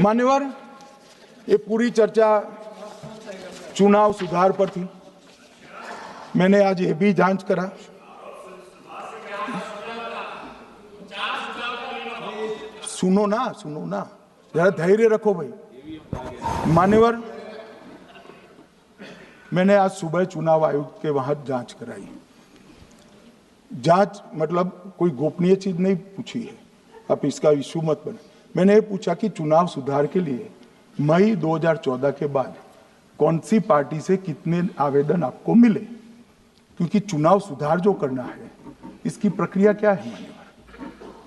मान्यवर, ये पूरी चर्चा चुनाव सुधार पर थी। मैंने आज ये भी जांच करा। सुनो ना, जरा धैर्य रखो भाई। मान्यवर, मैंने आज सुबह चुनाव आयोग के वहां जांच कराई। जांच मतलब कोई गोपनीय चीज नहीं पूछी है, आप इसका इशू मत बने। मैंने ये पूछा कि चुनाव सुधार के लिए मई 2014 के बाद कौन सी पार्टी से कितने आवेदन आपको मिले, क्योंकि चुनाव सुधार जो करना है इसकी प्रक्रिया क्या है। मान्यवर,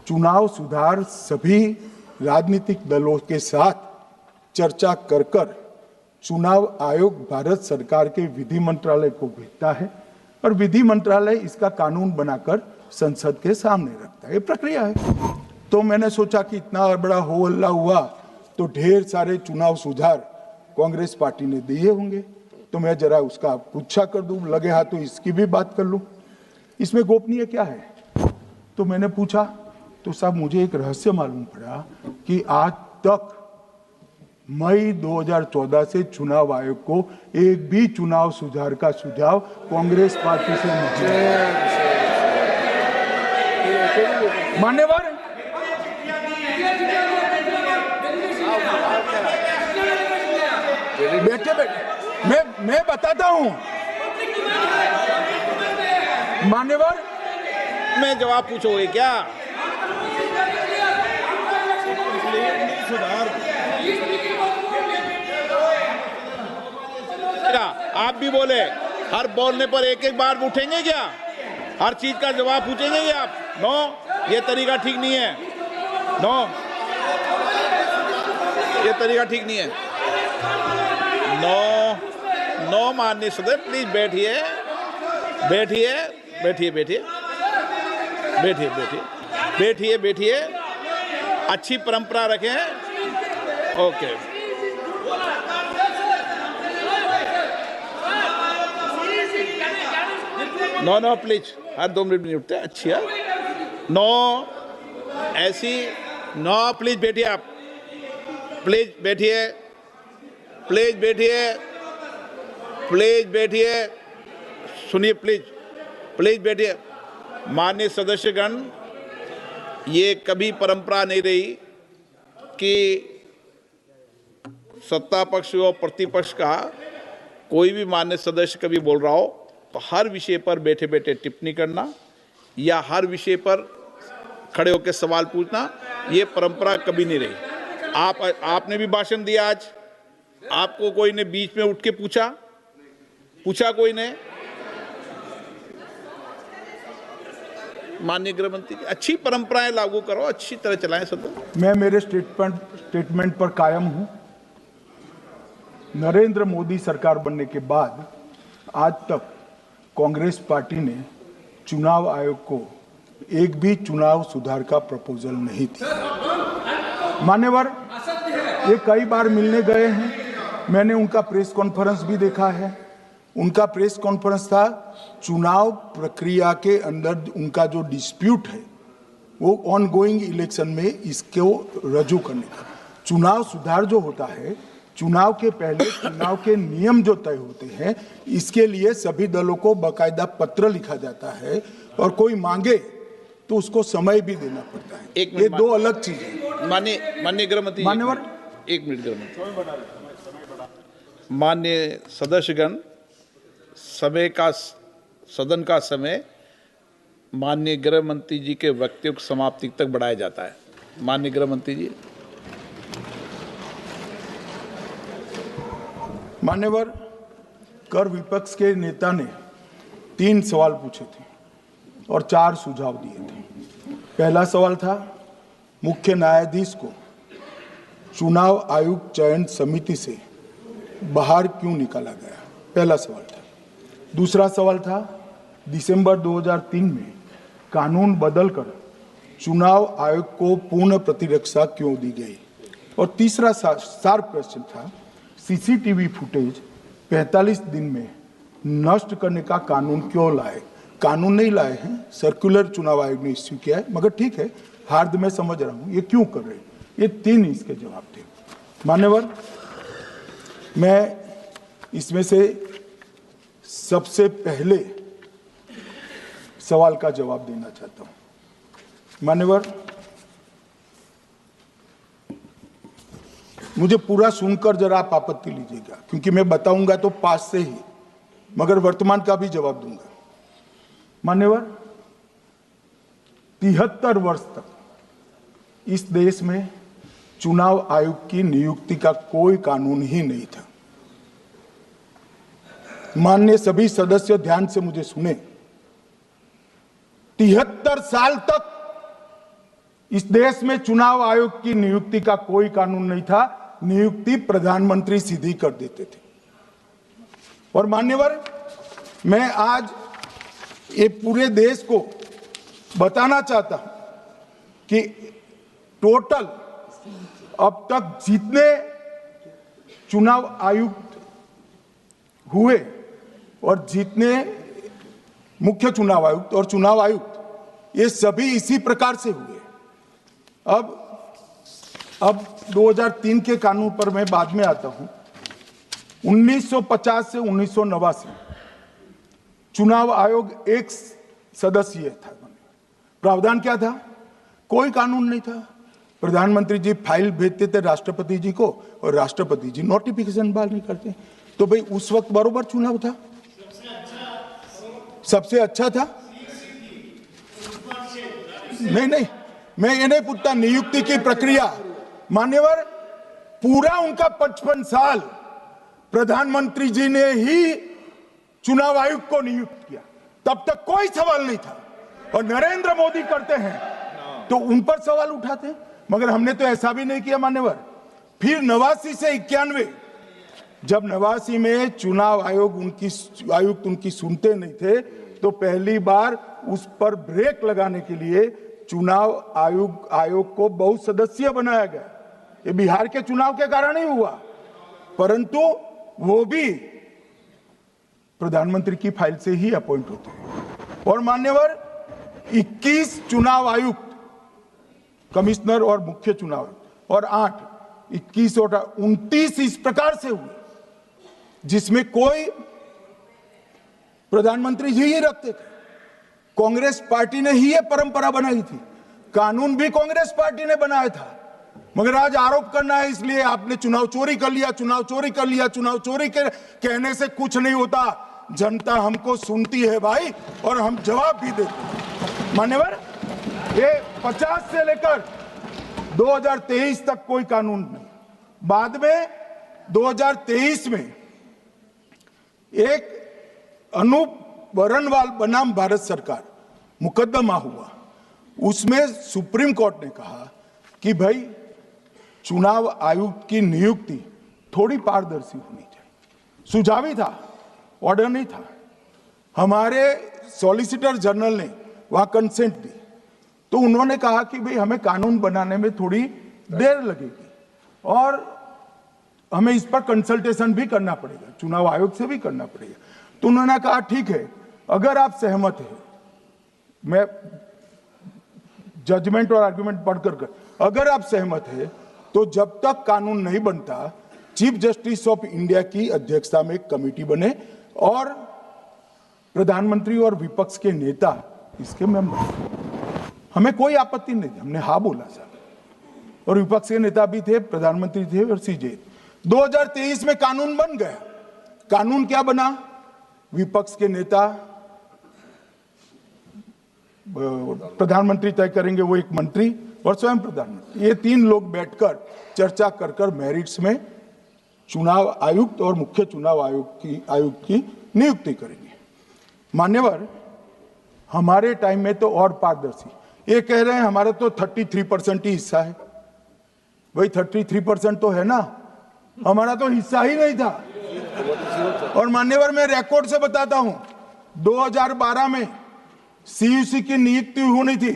चुनाव सुधार सभी राजनीतिक दलों के साथ चर्चा कर चुनाव आयोग भारत सरकार के विधि मंत्रालय को भेजता है और विधि मंत्रालय इसका कानून बनाकर संसद के सामने रखता है। ये प्रक्रिया है। तो मैंने सोचा कि इतना बड़ा हो हल्ला हुआ तो ढेर सारे चुनाव सुधार कांग्रेस पार्टी ने दिए होंगे, तो मैं जरा उसका पूछा कर दूं, लगे हाथ तो इसकी भी बात कर लूं। इसमें गोपनीय क्या है? तो मैंने पूछा तो साहब मुझे एक रहस्य मालूम पड़ा कि आज तक मई 2014 से चुनाव आयोग को एक भी चुनाव सुधार का सुझाव कांग्रेस पार्टी से नहीं मिला। मान्यवर, बैठे मैं बताता हूं। मान्यवर, मैं जवाब पूछोगे क्या? आप भी बोले, हर बोलने पर एक एक बार उठेंगे क्या? हर चीज का जवाब पूछेंगे क्या आप? नो, ये तरीका ठीक नहीं है। नो, ये तरीका ठीक नहीं है। नो माननीय सदस्य, प्लीज बैठिए बैठिए बैठिए बैठिए बैठिए बैठिए बैठिए बैठिए अच्छी परंपरा रखें। ओके, नो प्लीज, हर 2 मिनट नहीं उठते। अच्छी है। नो, ऐसी नो, प्लीज बैठिए आप, प्लीज बैठिए, प्लीज बैठिए, प्लीज बैठिए, सुनिए, प्लीज बैठिए। माननीय सदस्यगण, ये कभी परंपरा नहीं रही कि सत्ता पक्ष और प्रतिपक्ष का कोई भी माननीय सदस्य कभी बोल रहा हो तो हर विषय पर बैठे बैठे टिप्पणी करना या हर विषय पर खड़े होकर सवाल पूछना, ये परंपरा कभी नहीं रही। आपने भी भाषण दिया आज, आपको कोई ने बीच में उठ के पूछा कोई ने? माननीय गृह मंत्री जी, अच्छी परंपराएं लागू करो, अच्छी तरह चलाएं सदन। मैं मेरे स्टेटमेंट पर कायम हूं। नरेंद्र मोदी सरकार बनने के बाद आज तक कांग्रेस पार्टी ने चुनाव आयोग को एक भी चुनाव सुधार का प्रपोजल नहीं दिया। मान्यवर, ये कई बार मिलने गए हैं, मैंने उनका प्रेस कॉन्फ्रेंस भी देखा है। उनका प्रेस कॉन्फ्रेंस था चुनाव प्रक्रिया के अंदर उनका जो डिस्प्यूट है वो ऑनगोइंग इलेक्शन में इसको रजू करने का। चुनाव सुधार जो होता है, चुनाव के पहले चुनाव के नियम जो तय होते हैं, इसके लिए सभी दलों को बाकायदा पत्र लिखा जाता है और कोई मांगे तो उसको समय भी देना पड़ता है। ये दो अलग चीजें। माननीय गृह मंत्री, मान्यवर, 1 मिनट गृह मंत्री। माननीय सदस्यगण, सदन का समय माननीय गृह मंत्री जी के वक्तव्य की समाप्ति तक बढ़ाया जाता है। माननीय गृह मंत्री जी। मान्यवर, कर विपक्ष के नेता ने 3 सवाल पूछे थे और 4 सुझाव दिए थे। पहला सवाल था मुख्य न्यायाधीश को चुनाव आयोग चयन समिति से बाहर क्यों निकाला गया, पहला सवाल था। दूसरा सवाल था दिसंबर 2003 में कानून बदलकर चुनाव आयोग को पूर्ण प्रतिरक्षा क्यों दी गई। और तीसरा शार्प क्वेश्चन था सीसीटीवी फुटेज 45 दिन में नष्ट करने का कानून क्यों लाए, कानून नहीं लाए हैं, सर्कुलर चुनाव आयोग ने इश्यू किया है, मगर ठीक है, हार्द मैं समझ रहा हूं ये क्यों कर रहे हैं। ये 3 इसके जवाब थे। मान्यवर, मैं इसमें से सबसे पहले सवाल का जवाब देना चाहता हूं। मान्यवर, मुझे पूरा सुनकर जरा आप आपत्ति लीजिएगा, क्योंकि मैं बताऊंगा तो पास से ही, मगर वर्तमान का भी जवाब दूंगा। मान्यवर, 73 वर्ष तक इस देश में चुनाव आयोग की नियुक्ति का कोई कानून ही नहीं था। माननीय सभी सदस्य ध्यान से मुझे सुने, 73 साल तक इस देश में चुनाव आयोग की नियुक्ति का कोई कानून नहीं था। नियुक्ति प्रधानमंत्री सीधी कर देते थे। और मान्यवर, मैं आज ये पूरे देश को बताना चाहता हूं कि टोटल अब तक जितने चुनाव आयुक्त हुए और जितने मुख्य चुनाव आयुक्त और चुनाव आयुक्त, ये सभी इसी प्रकार से हुए। अब 2003 के कानून पर मैं बाद में आता हूं। 1950 से 1989 चुनाव आयोग एक सदस्यीय था। प्रावधान क्या था? कोई कानून नहीं था। प्रधानमंत्री जी फाइल भेजते थे राष्ट्रपति जी को और राष्ट्रपति जी नोटिफिकेशन बहाल नहीं करते। तो भाई उस वक्त बरोबर चुनाव था, सबसे अच्छा था। नहीं, मैं ये नहीं पूछता नियुक्ति की प्रक्रिया। मान्यवर, पूरा उनका 55 साल प्रधानमंत्री जी ने ही चुनाव आयुक्त को नियुक्त किया, तब तक कोई सवाल नहीं था। और नरेंद्र मोदी करते हैं तो उन पर सवाल उठाते हैं, मगर हमने तो ऐसा भी नहीं किया। मान्यवर, फिर 89 से 91, जब 89 में चुनाव आयुक्त उनकी सुनते नहीं थे, तो पहली बार उस पर ब्रेक लगाने के लिए चुनाव आयोग को बहुसदस्यीय बनाया गया। ये बिहार के चुनाव के कारण ही हुआ, परंतु वो भी प्रधानमंत्री की फाइल से ही अपॉइंट होते हैं। और मान्यवर, 21 चुनाव आयुक्त, कमिश्नर और मुख्य चुनाव आयुक्त, और 21 और 29 इस प्रकार से हुए जिसमें कोई प्रधानमंत्री जी ही रखते थे। कांग्रेस पार्टी ने ही ये परंपरा बनाई थी, कानून भी कांग्रेस पार्टी ने बनाया था। मगर आज आरोप करना है इसलिए आपने चुनाव चोरी कर लिया, चुनाव चोरी कर लिया, चुनाव चोरी के कहने से कुछ नहीं होता। जनता हमको सुनती है भाई, और हम जवाब भी देते हैं। मान्यवर, ये 50 से लेकर 2023 तक कोई कानून नहीं। बाद में 2023 में एक अनूप बरनवाल बनाम भारत सरकार मुकदमा हुआ। उसमें सुप्रीम कोर्ट ने कहा कि भाई चुनाव आयुक्त की नियुक्ति थोड़ी पारदर्शी होनी चाहिए। सुझावी था, ऑर्डर नहीं था। हमारे सॉलिसिटर जनरल ने वहां कंसेंट दी, तो उन्होंने कहा कि भाई हमें कानून बनाने में थोड़ी देर लगेगी और हमें इस पर कंसल्टेशन भी करना पड़ेगा, चुनाव आयोग से भी करना पड़ेगा। तो उन्होंने कहा ठीक है, अगर आप सहमत हैं, मैं जजमेंट और आर्गुमेंट पढ़कर अगर आप सहमत हैं तो जब तक कानून नहीं बनता, चीफ जस्टिस ऑफ इंडिया की अध्यक्षता में एक कमेटी बने और प्रधानमंत्री और विपक्ष के नेता इसके मेंबर। हमें कोई आपत्ति नहीं थी, हमने हाँ बोला साहब। और विपक्ष के नेता भी थे, प्रधानमंत्री थे और सीजे। 2023 में कानून बन गया। कानून क्या बना? विपक्ष के नेता, प्रधानमंत्री तय करेंगे, वो एक मंत्री और स्वयं प्रधानमंत्री, ये 3 लोग बैठकर चर्चा कर मेरिट्स में चुनाव आयुक्त और मुख्य चुनाव आयुक्त की नियुक्ति करेंगे। मान्यवर, हमारे टाइम में तो और पारदर्शी, ये कह रहे हैं हमारा तो 33% ही हिस्सा है। भाई 33% तो है ना, हमारा तो हिस्सा ही नहीं था। और मान्यवर, मैं रिकॉर्ड से बताता हूं, 2012 में सीयूसी की नियुक्ति होनी थी।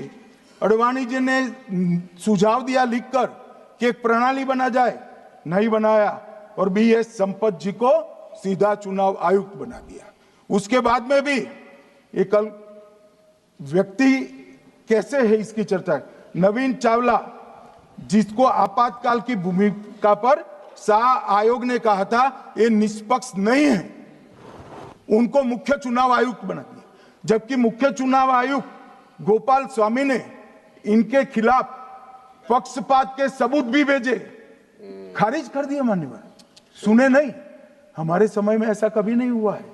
अडवाणी जी ने सुझाव दिया लिखकर कि एक प्रणाली बना जाए, नहीं बनाया और BS संपत जी को सीधा चुनाव आयुक्त बना दिया। उसके बाद में भी ये कल व्यक्ति कैसे है इसकी चर्चा है। नवीन चावला, जिसको आपातकाल की भूमिका पर शाह आयोग ने कहा था ये निष्पक्ष नहीं है, उनको मुख्य चुनाव आयुक्त बना दिया, जबकि मुख्य चुनाव आयुक्त गोपाल स्वामी ने इनके खिलाफ पक्षपात के सबूत भी भेजे, खारिज कर दिए। मान्यवर सुने नहीं, हमारे समय में ऐसा कभी नहीं हुआ है।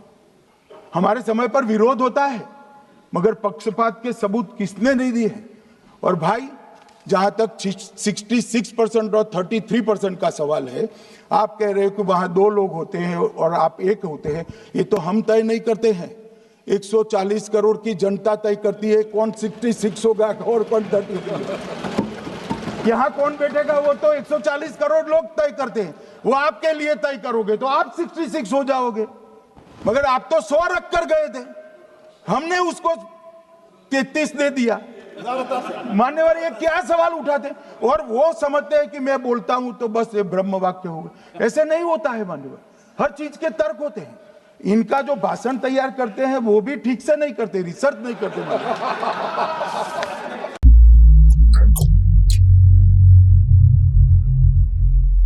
हमारे समय पर विरोध होता है मगर पक्षपात के सबूत किसने नहीं दिए हैं। और भाई जहां तक 66% और 33% का सवाल है, आप कह रहे हो कि वहां 2 लोग होते हैं और आप 1 होते हैं, ये तो हम तय नहीं करते हैं। 140 करोड़ की जनता तय करती है कौन 66 होगा और कौन 33। यहाँ कौन बैठेगा वो तो 140 करोड़ लोग तय करते हैं, वो आपके लिए तय करोगे तो आप 66 हो जाओगे। मगर आप तो 100 रख कर गए थे, हमने उसको 33 दे दिया। मान्यवर ये क्या सवाल उठाते, और वो समझते हैं कि मैं बोलता हूं तो बस ये ब्रह्म वाक्य होगा। ऐसे नहीं होता है मान्यवर, हर चीज के तर्क होते हैं। इनका जो भाषण तैयार करते हैं वो भी ठीक से नहीं करते, रिसर्च नहीं करते।